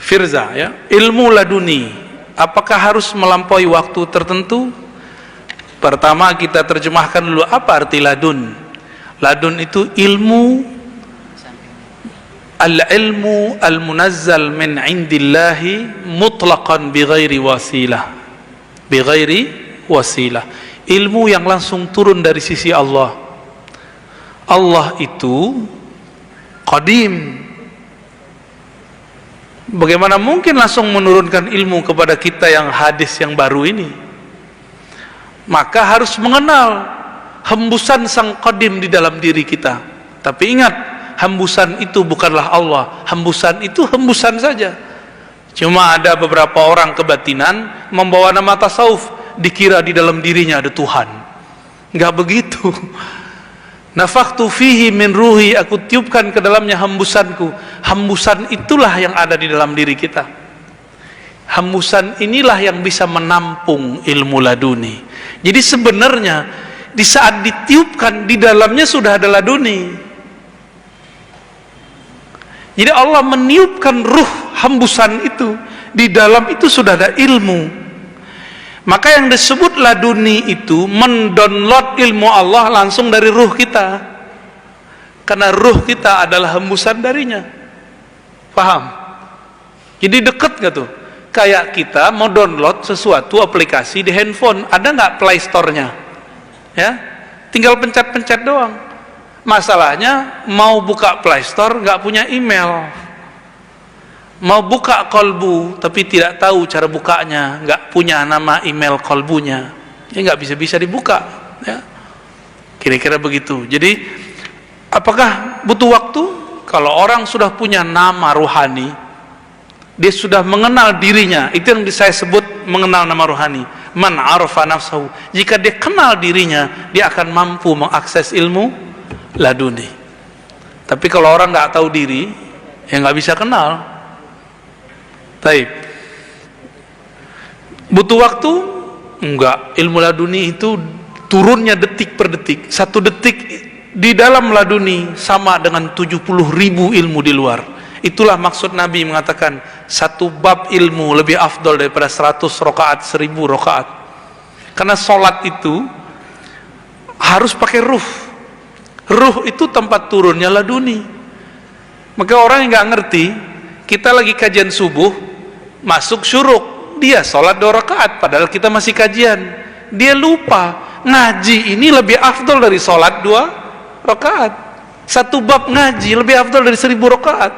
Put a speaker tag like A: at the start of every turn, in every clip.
A: Firza, ya, ilmu laduni apakah harus melampaui waktu tertentu? Pertama kita terjemahkan dulu apa arti ladun. Ladun itu ilmu, al-ilmu al-munazzal min indillahi mutlaqan bighairi wasilah, bighairi wasilah, ilmu yang langsung turun dari sisi Allah. Allah itu qadim. Bagaimana mungkin langsung menurunkan ilmu kepada kita yang hadis yang baru ini? Maka harus mengenal hembusan sang qadim di dalam diri kita. Tapi ingat, hembusan itu bukanlah Allah. Hembusan itu hembusan saja. Cuma ada beberapa orang kebatinan membawa nama tasawuf, dikira di dalam dirinya ada Tuhan. Enggak begitu. Nafakhtu fihi min ruhi, aku tiupkan ke dalamnya hembusanku. Hembusan itulah yang ada di dalam diri kita. Hembusan inilah yang bisa menampung ilmu laduni. Jadi sebenarnya di saat ditiupkan di dalamnya sudah ada laduni. Jadi Allah meniupkan ruh hembusan itu, di dalam itu sudah ada ilmu. Maka yang disebut laduni itu mendownload ilmu Allah langsung dari ruh kita. Karena ruh kita adalah hembusan darinya. Paham? Jadi deket gak tuh? Kayak kita mau download sesuatu aplikasi di handphone, ada nggak Play Store-nya? Ya, tinggal pencet-pencet doang. Masalahnya mau buka Play Store nggak punya email. Mau buka kolbu tapi tidak tahu cara bukanya, nggak punya nama email kolbunya, ya nggak bisa dibuka, ya. Kira-kira begitu. Jadi apakah butuh waktu? Kalau orang sudah punya nama ruhani, dia sudah mengenal dirinya, itu yang saya sebut mengenal nama ruhani. Man arafa nafsahu, jika dia kenal dirinya, dia akan mampu mengakses ilmu laduni. Tapi kalau orang nggak tahu diri, ya nggak bisa kenal. Taib. Butuh waktu? Enggak. Ilmu laduni itu turunnya detik per detik. 1 detik di dalam laduni sama dengan 70.000 ilmu di luar. Itulah maksud Nabi mengatakan 1 bab ilmu lebih afdol daripada 100 rakaat, 1000 rakaat. Karena sholat itu harus pakai ruh. Ruh itu tempat turunnya laduni. Maka orang yang nggak ngerti, kita lagi kajian subuh, masuk syuruk, dia sholat 2 rakaat, padahal kita masih kajian. Dia lupa, ngaji ini lebih afdol dari sholat 2 rakaat. 1 bab ngaji lebih afdol dari 1000 rakaat.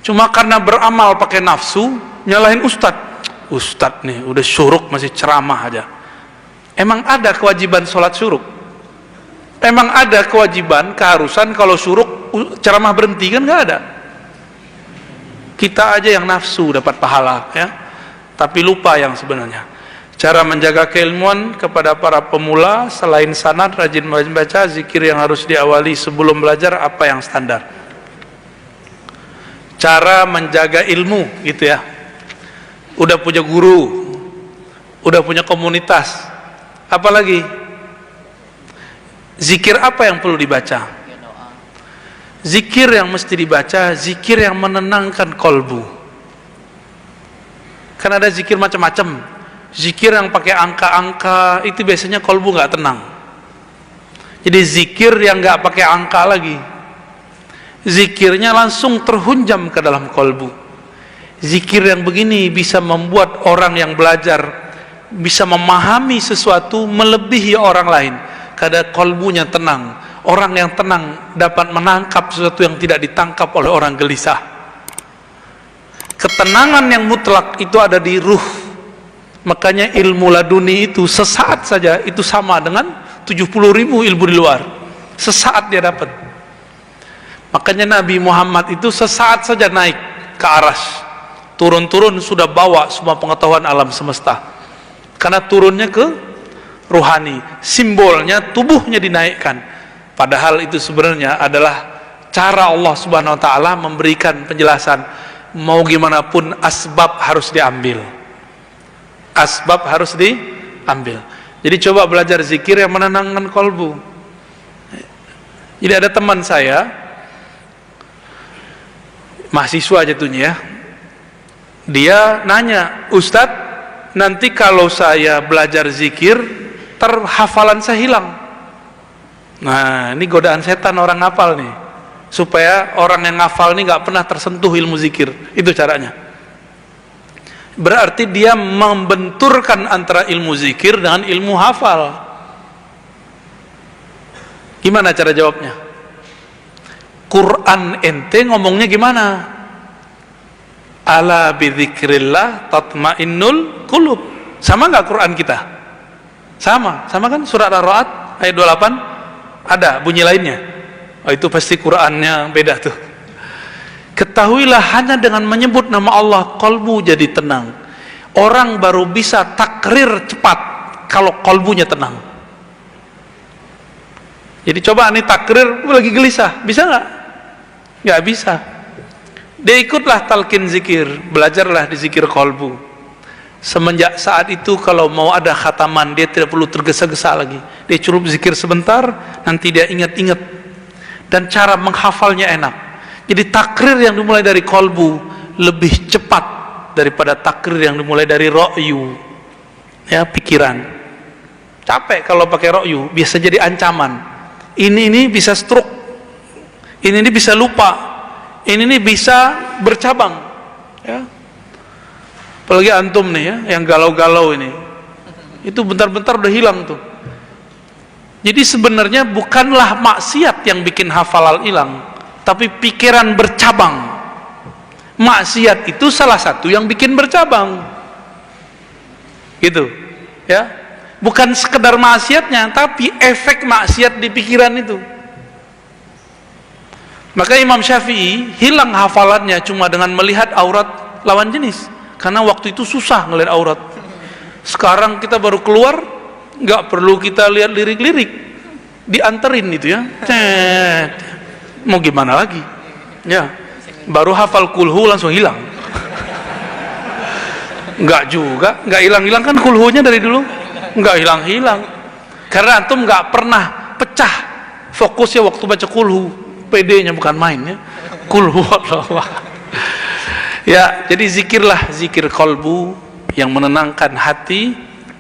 A: Cuma karena beramal pakai nafsu, nyalahin Ustadz nih, udah syuruk masih ceramah aja. Emang ada kewajiban sholat syuruk? Emang ada kewajiban, keharusan kalau syuruk ceramah berhenti? Kan nggak ada. Kita aja yang nafsu dapat pahala, ya, tapi lupa yang sebenarnya. Cara menjaga keilmuan kepada para pemula, selain sanad, rajin membaca, zikir yang harus diawali sebelum belajar, apa yang standar? Cara menjaga ilmu, gitu ya. Udah punya guru, udah punya komunitas, apalagi zikir apa yang perlu dibaca? Zikir yang mesti dibaca, zikir yang menenangkan kolbu. Kan ada zikir macam-macam. Zikir yang pakai angka-angka, itu biasanya kolbu nggak tenang. Jadi zikir yang nggak pakai angka lagi, zikirnya langsung terhunjam ke dalam kolbu. Zikir yang begini bisa membuat orang yang belajar bisa memahami sesuatu melebihi orang lain, karena kolbunya tenang. Orang yang tenang dapat menangkap sesuatu yang tidak ditangkap oleh orang gelisah. Ketenangan yang mutlak itu ada di ruh. Makanya ilmu laduni itu sesaat saja itu sama dengan 70.000 ilmu di luar. Sesaat dia dapat. Makanya Nabi Muhammad itu sesaat saja naik ke aras, turun-turun sudah bawa semua pengetahuan alam semesta. Karena turunnya ke ruhani, simbolnya tubuhnya dinaikkan. Padahal itu sebenarnya adalah cara Allah Subhanahu wa ta'ala memberikan penjelasan. Mau gimana pun asbab harus diambil. Asbab harus diambil. Jadi coba belajar zikir yang menenangkan kolbu. Jadi ada teman saya mahasiswa jatuhnya ya. Dia nanya, Ustadz, nanti kalau saya belajar zikir, hafalan saya hilang. Nah, ini godaan setan orang ngafal nih, supaya orang yang ngafal nih nggak pernah tersentuh ilmu zikir. Itu caranya. Berarti dia membenturkan antara ilmu zikir dengan ilmu hafal. Gimana cara jawabnya? Quran ente ngomongnya gimana? Ala bidzikrillah tatmainnul qulub. Sama nggak Quran kita? Sama kan? Surat Ar-Ra'd ayat 28 ada bunyi lainnya. Oh, itu pasti Qurannya beda tuh. Ketahuilah hanya dengan menyebut nama Allah kolbu jadi tenang. Orang baru bisa takrir cepat kalau kolbunya tenang. Jadi coba nih takrir lagi gelisah, bisa nggak? Nggak bisa. Dia ikutlah talqin zikir, belajarlah di zikir kolbu. Semenjak saat itu kalau mau ada khataman dia tidak perlu tergesa-gesa lagi. Dia cukup zikir sebentar, nanti dia ingat-ingat. Dan cara menghafalnya enak. Jadi takrir yang dimulai dari kolbu lebih cepat daripada takrir yang dimulai dari ro'yu, ya, pikiran. Capek kalau pakai ro'yu, biasa jadi ancaman. Ini bisa stroke, ini bisa lupa, ini bisa bercabang, ya. Apalagi antum nih ya, yang galau-galau ini, itu bentar-bentar udah hilang tuh. Jadi sebenarnya bukanlah maksiat yang bikin hafalan hilang, tapi pikiran bercabang. Maksiat itu salah satu yang bikin bercabang, gitu, ya. Bukan sekedar maksiatnya, tapi efek maksiat di pikiran itu. Maka Imam Syafi'i hilang hafalannya cuma dengan melihat aurat lawan jenis. Karena waktu itu susah ngelihat aurat. Sekarang kita baru keluar, nggak perlu kita lihat lirik-lirik, dianterin itu ya. Mau gimana lagi? Ya, baru hafal kulhu langsung hilang. Nggak juga, nggak hilang-hilang kan kulhunya dari dulu, nggak hilang-hilang. Karena antum nggak pernah pecah fokusnya waktu baca kulhu, PD-nya bukan main ya. Kulhu Allah. Ya, jadi zikirlah zikir kolbu yang menenangkan hati,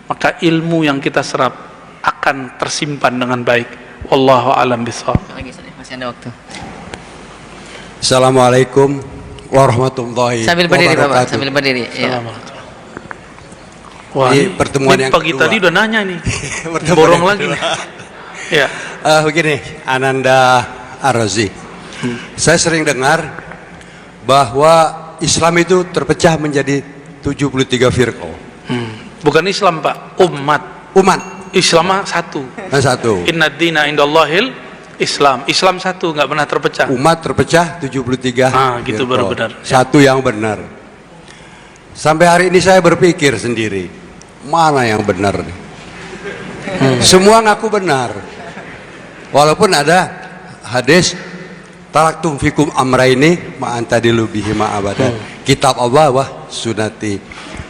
A: maka ilmu yang kita serap akan tersimpan dengan baik. Wallahu a'lam bishawab.
B: Masih ada waktu.
C: Assalamualaikum warahmatullahi
B: Sambil berdiri
C: wabarakatuh.
B: Bapak, sambil berdiri. Ya.
C: Wah, ini pertemuan yang
A: pagi
C: kedua.
A: tadi udah nanya nih. Borong lagi nih. Ya.
C: Begini, Ananda Ar-Razi. Saya sering dengar bahwa Islam itu terpecah menjadi 73 firqah.
A: Bukan Islam, Pak, umat. Islam satu.
C: Satu.
A: Inna dina indallahil Islam. Islam satu, nggak pernah terpecah.
C: Umat terpecah 73.
A: Gitu baru benar.
C: Satu yang benar. Sampai hari ini saya berpikir sendiri, mana yang benar nih? Semua ngaku benar. Walaupun ada hadis taraktum fikum amraini ma antadilu bihi ma abadan. Kitab Allah wa sunnati.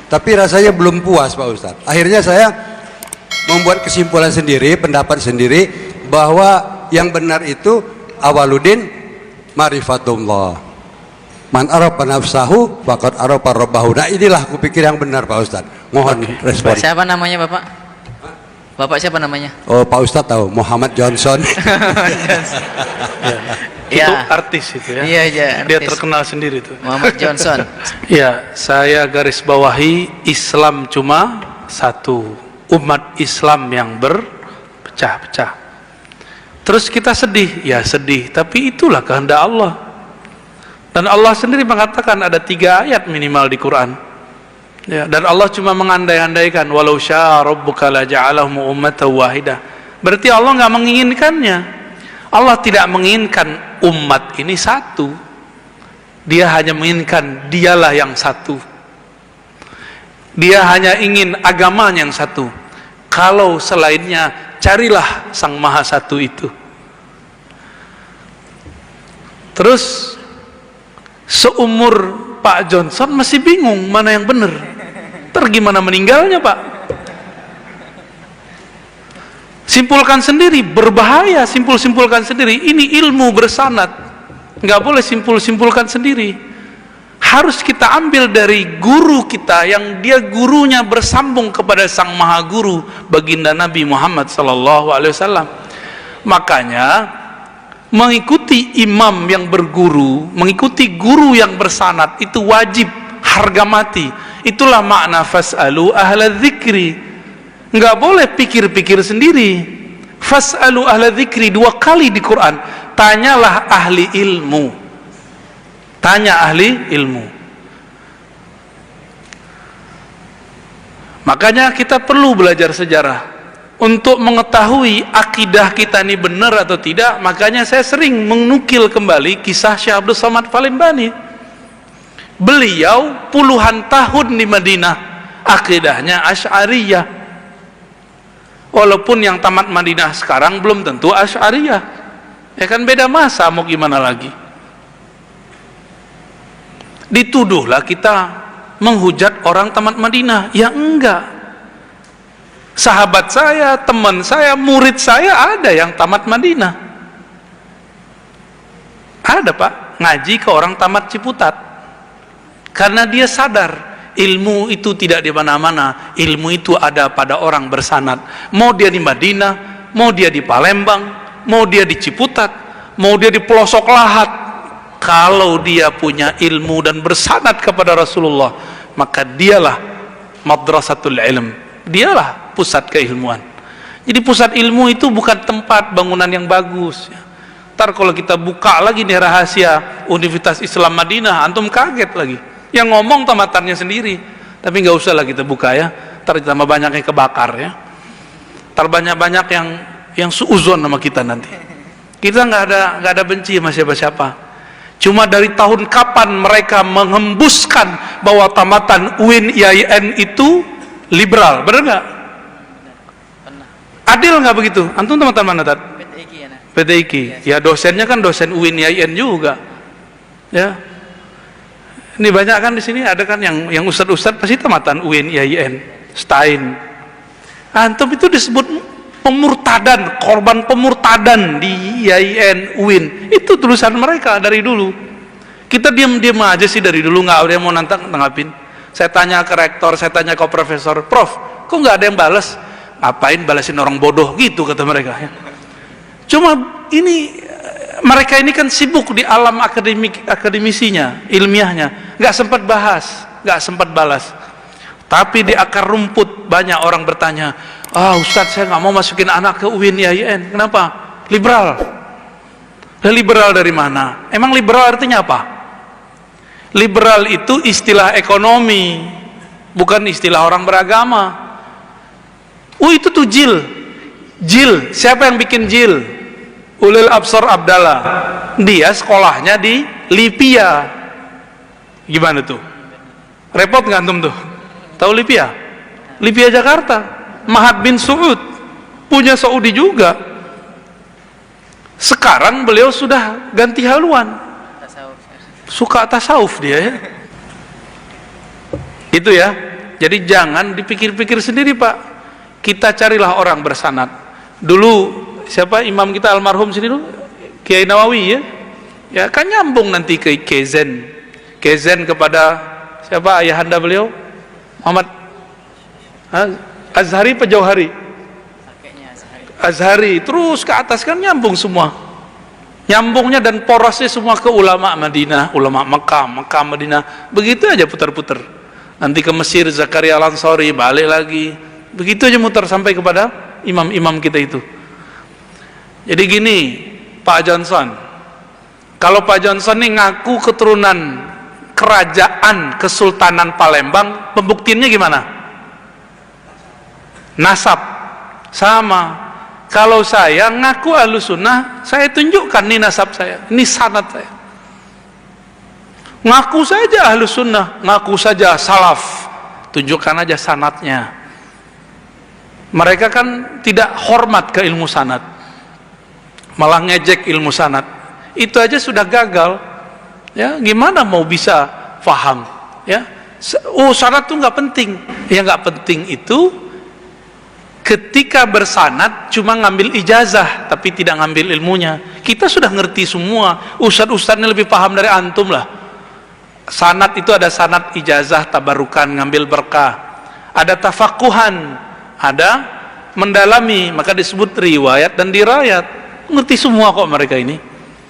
C: Tapi rasanya belum puas Pak Ustadz. Akhirnya saya membuat kesimpulan sendiri, pendapat sendiri, bahwa yang benar itu awaludin marifatullah. Man arafa nafsahu faqad arafa rabbahu. Nah, inilah aku pikir yang benar Pak Ustadz. Mohon respon.
B: Siapa namanya Bapak? Bapak siapa namanya?
C: Oh, Pak Ustadz tahu, Muhammad Johnson.
A: Itu artis itu ya.
B: Iya,
A: Dia terkenal sendiri tuh.
B: Muhammad Johnson.
A: Ya, saya garis bawahi Islam cuma satu, umat Islam yang berpecah-pecah. Terus kita sedih, ya sedih, tapi itulah kehendak Allah. Dan Allah sendiri mengatakan ada 3 ayat minimal di Quran. Ya, dan Allah cuma mengandai-andaikan, walau syaa rabbuka la ja'alahum ummatan wahidah. Berarti Allah nggak menginginkannya. Allah tidak menginginkan umat ini satu. Dia hanya menginginkan dialah yang satu. Dia hanya ingin agamanya yang satu. Kalau selainnya, carilah Sang Maha Satu itu. Terus seumur Pak Johnson masih bingung mana yang benar. Ntar gimana meninggalnya Pak? Simpulkan sendiri, berbahaya simpulkan sendiri. Ini ilmu bersanad, nggak boleh simpulkan sendiri. harus kita ambil dari guru kita yang dia gurunya bersambung kepada sang maha guru baginda Nabi Muhammad sallallahu alaihi wasallam. Makanya mengikuti imam yang berguru, mengikuti guru yang bersanad itu wajib, harga mati. Itulah makna fas'alu ahla dzikri. Enggak boleh pikir-pikir sendiri. Fas'alu ahla dzikri 2 kali di Quran. Tanyalah ahli ilmu. Tanya ahli ilmu. Makanya kita perlu belajar sejarah untuk mengetahui akidah kita ini benar atau tidak. Makanya saya sering menukil kembali kisah Syekh Abdul Somad Palembani. Beliau puluhan tahun di Madinah, akidahnya Asy'ariyah. Walaupun yang tamat Madinah sekarang belum tentu Asy'ariyah. Ya kan beda masa, mau gimana lagi. Dituduhlah kita menghujat orang tamat Madinah. Ya enggak. Sahabat saya, teman saya, murid saya ada yang tamat Madinah. Ada Pak, ngaji ke orang tamat Ciputat. Karena dia sadar ilmu itu tidak di mana-mana, ilmu itu ada pada orang bersanad. Mau dia di Madinah, mau dia di Palembang, mau dia di Ciputat, mau dia di pelosok lahat, kalau dia punya ilmu dan bersanad kepada Rasulullah, maka dialah madrasatul ilm, dialah pusat keilmuan. Jadi pusat ilmu itu bukan tempat bangunan yang bagus. Ntar kalau kita buka lagi nih rahasia Universitas Islam Madinah, antum kaget lagi. Yang ngomong tamatannya sendiri. Tapi nggak usah lah kita buka ya. Ntar tambah banyak yang kebakar ya. Ntar banyak yang suuzon sama kita nanti. Kita nggak ada benci sama siapa-siapa. Cuma dari tahun kapan mereka menghembuskan bahwa tamatan UIN IAIN itu liberal, benar nggak? Adil nggak begitu? Antum tamatan mana Tat? PTIQ. Ya dosennya kan dosen UIN IAIN juga. Ya. Ini banyak kan di sini ada kan yang ustad-ustad pasti tamatan UIN IAIN, Stein. Antum itu disebut pemurtadan, korban pemurtadan di IAIN, UIN. Itu tulisan mereka dari dulu. Kita diam-diam aja sih dari dulu, nggak ada yang mau nanggapin. Saya tanya ke rektor, saya tanya ke profesor, Prof, kok nggak ada yang balas? Ngapain balasin orang bodoh gitu kata mereka. Cuma ini mereka ini kan sibuk di alam akademisinya, ilmiahnya, nggak sempat bahas, nggak sempat balas. Tapi di akar rumput banyak orang bertanya, Ustadz saya nggak mau masukin anak ke UIN IAIN, kenapa? Liberal. Liberal dari mana? Emang liberal artinya apa? Liberal itu istilah ekonomi, bukan istilah orang beragama. Itu tuh jil. Siapa yang bikin jil? Ulil Absar Abdallah. Dia sekolahnya di Libya. Gimana tuh? Repot nggak antum tuh? Tahu Libya? Libya Jakarta. Mahat bin Suud punya Saudi juga. Sekarang beliau sudah ganti haluan. Suka tasawuf dia ya. Itu ya. Jadi jangan dipikir-pikir sendiri Pak. Kita carilah orang bersanad. Dulu siapa imam kita almarhum sini dulu? Kiai Nawawi ya. Ya kan nyambung nanti ke Kezen. Kezen kepada siapa ayahanda beliau? Muhammad Azhari apa Jauhari? Azhari. Terus ke atas kan nyambung semua. Nyambungnya dan porosnya semua ke ulama Madinah, ulama Mekah Madinah. Begitu aja putar-putar. Nanti ke Mesir Zakaria Al-Ansari, balik lagi. Begitu aja muter sampai kepada imam-imam kita itu. Jadi gini, Pak Johnson. Kalau Pak Johnson ini ngaku keturunan kerajaan Kesultanan Palembang, pembuktiannya gimana? Nasab. Sama. Kalau saya ngaku Ahlussunnah, saya tunjukkan nih nasab saya, ini sanad saya. Ngaku saja Ahlussunnah, ngaku saja salaf, tunjukkan aja sanadnya. Mereka kan tidak hormat ke ilmu sanad, malah ngejek ilmu sanad. Itu aja sudah gagal. Ya, gimana mau bisa paham? Ya, sanad tuh nggak penting. Yang nggak penting itu ketika bersanad cuma ngambil ijazah tapi tidak ngambil ilmunya. Kita sudah ngerti semua. Ustadz-ustadznya lebih paham dari antum lah. Sanad itu ada sanad ijazah tabarukan, ngambil berkah. Ada tafakuhan, ada mendalami, maka disebut riwayat dan dirayat. Ngerti semua kok mereka ini.